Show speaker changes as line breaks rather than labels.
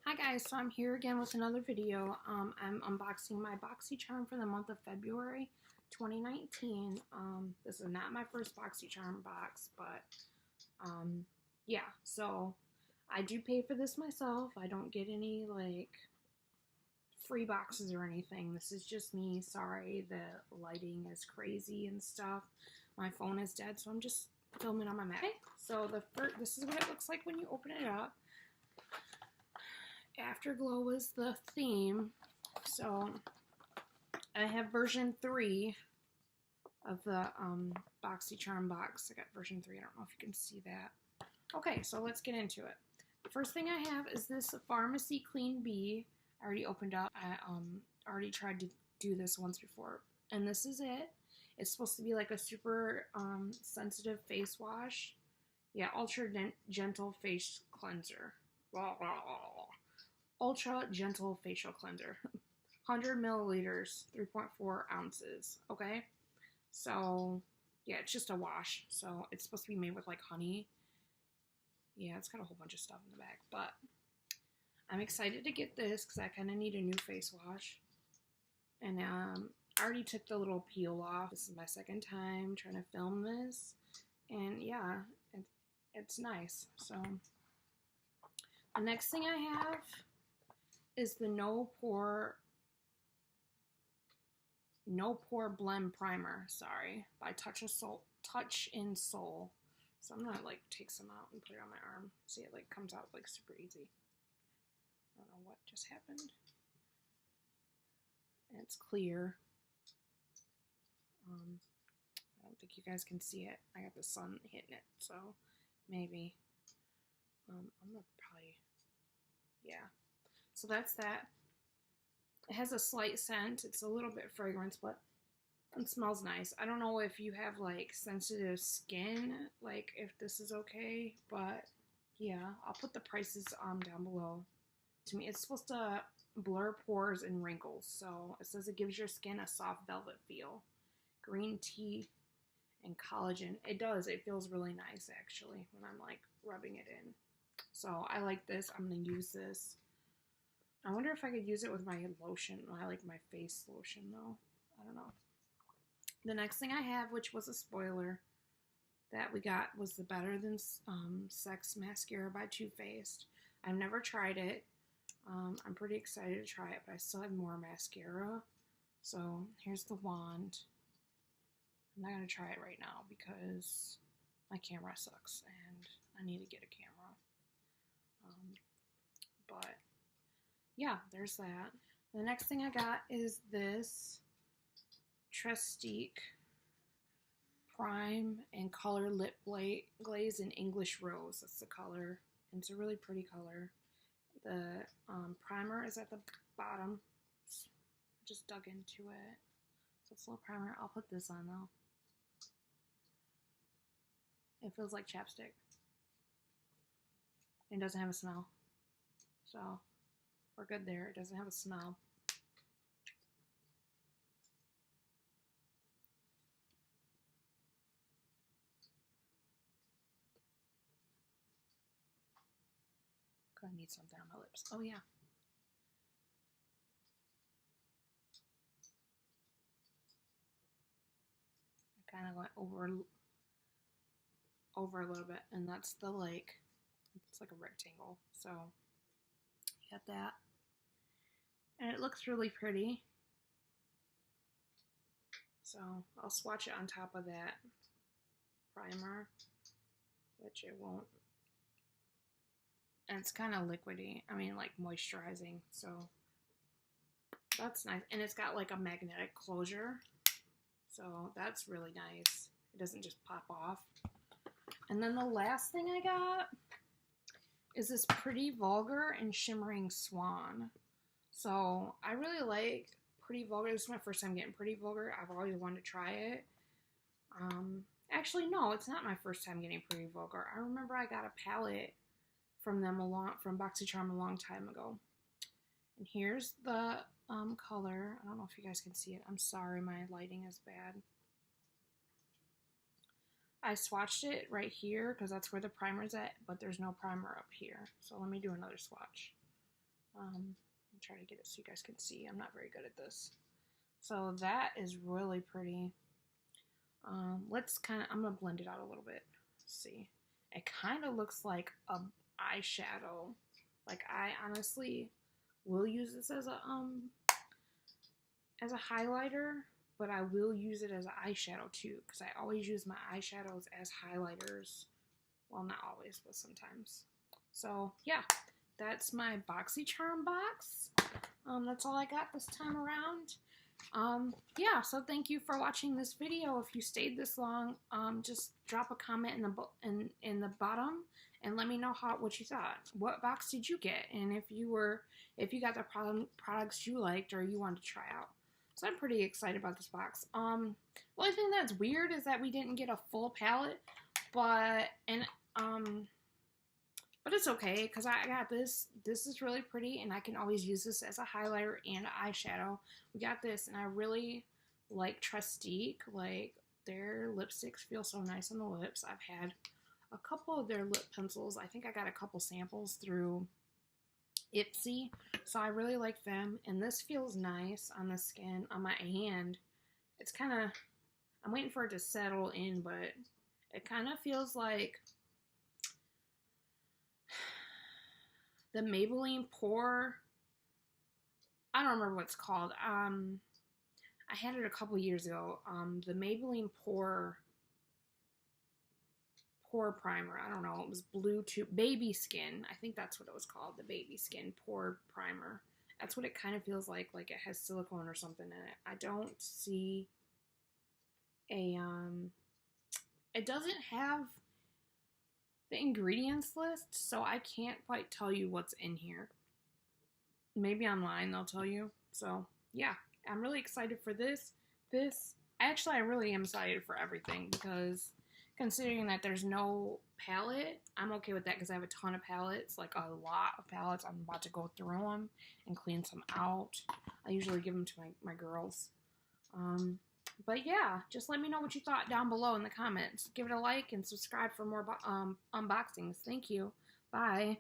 Hi guys, so I'm here again with another video. I'm unboxing my Boxycharm for the month of February 2019. This is not my first Boxycharm box, but yeah, so I do pay for this myself. I don't get any like free boxes or anything. This is just me. Sorry, the lighting is crazy and stuff. My phone is dead, so I'm just filming on my Mac. Okay, so this is what it looks like when you open it up. Afterglow is the theme, so I have version 3 of the Boxycharm box. I got version 3. I don't know if you can see that. Okay, so let's get into it. The first thing I have is this Pharmacy Clean Bee. I already opened up. I already tried to do this once before, and this is it. It's supposed to be like a super sensitive face wash. Yeah, ultra gentle face cleanser. Ultra gentle facial cleanser. 100 milliliters, 3.4 ounces. Okay, so yeah, it's just a wash. So it's supposed to be made with like honey. Yeah, it's got a whole bunch of stuff in the back, but I'm excited to get this because I kind of need a new face wash. And I already took the little peel off. This is my second time trying to film this, and yeah, it's nice. So the next thing I have is the No Pore Blend Primer, by Touch in Soul. So I'm gonna like take some out and put it on my arm. See, it like comes out like super easy. I don't know what just happened. And it's clear. I don't think you guys can see it. I got the sun hitting it, so maybe. I'm gonna probably, yeah. So that's that. It has a slight scent. It's a little bit fragrance, but it smells nice. I don't know if you have like sensitive skin, like if this is okay, but yeah, I'll put the prices down below. To me, it's supposed to blur pores and wrinkles. So it says it gives your skin a soft velvet feel. Green tea and collagen. It does. It feels really nice actually when I'm like rubbing it in. So I like this. I'm gonna use this. I wonder if I could use it with my lotion. I like my face lotion though. I don't know. The next thing I have, which was a spoiler that we got, was the Better Than Sex Mascara by Too Faced. I've never tried it. I'm pretty excited to try it, but I still have more mascara. So here's the wand. I'm not going to try it right now because my camera sucks and I need to get a camera. But yeah, there's that. The next thing I got is this Trestique Prime and Color Lip Glaze in English Rose. That's the color. And it's a really pretty color. The primer is at the bottom. I just dug into it. So it's a little primer. I'll put this on though. It feels like chapstick. It doesn't have a smell. So we're good there. It doesn't have a smell. I need something on my lips. Oh yeah. I kind of went over a little bit, and that's the like, it's like a rectangle. So you got that. And it looks really pretty. So I'll swatch it on top of that primer, which it won't. And it's kind of liquidy. I mean, like moisturizing. So that's nice. And it's got like a magnetic closure. So that's really nice. It doesn't just pop off. And then the last thing I got is this Pretty Vulgar and Shimmering Swan. So I really like Pretty Vulgar. This is my first time getting Pretty Vulgar. I've always wanted to try it. Actually, no, it's not my first time getting Pretty Vulgar. I remember I got a palette from them from Boxycharm a long time ago. And here's the color. I don't know if you guys can see it. I'm sorry, my lighting is bad. I swatched it right here because that's where the primer's at, but there's no primer up here. So let me do another swatch. I'll try to get it so you guys can see. I'm not very good at this. So that is really pretty. Let's I'm gonna blend it out a little bit. Let's see. It kind of looks like a eyeshadow. Like, I honestly will use this as a highlighter, but I will use it as an eyeshadow too, because I always use my eyeshadows as highlighters. Well, not always, but sometimes. So yeah, that's my Boxycharm box. That's all I got this time around. Yeah, so thank you for watching this video. If you stayed this long, just drop a comment in the bottom and let me know what you thought. What box did you get? And if you got the products you liked or you wanted to try out. So I'm pretty excited about this box. The only thing that's weird is that we didn't get a full palette, but it's okay, because I got this. This is really pretty, and I can always use this as a highlighter and eyeshadow. We got this, and I really like Trustique. Like, their lipsticks feel so nice on the lips. I've had a couple of their lip pencils. I think I got a couple samples through Ipsy, so I really like them. And this feels nice on the skin, on my hand. It's kind of, I'm waiting for it to settle in, but it kind of feels like the Maybelline Pore, I don't remember what it's called. I had it a couple years ago. The Maybelline Pore Primer. I don't know. It was blue too. Baby Skin. I think that's what it was called. The Baby Skin Pore Primer. That's what it kind of feels like it has silicone or something in it. I don't see a, it doesn't have the ingredients list, so I can't quite tell you what's in here. Maybe online they'll tell you. So yeah, I'm really excited for this. Actually, I really am excited for everything, because considering that there's no palette, I'm okay with that, because I have a ton of palettes, like a lot of palettes. I'm about to go through them and clean some out. I usually give them to my girls. But yeah, just let me know what you thought down below in the comments. Give it a like and subscribe for more unboxings. Thank you. Bye.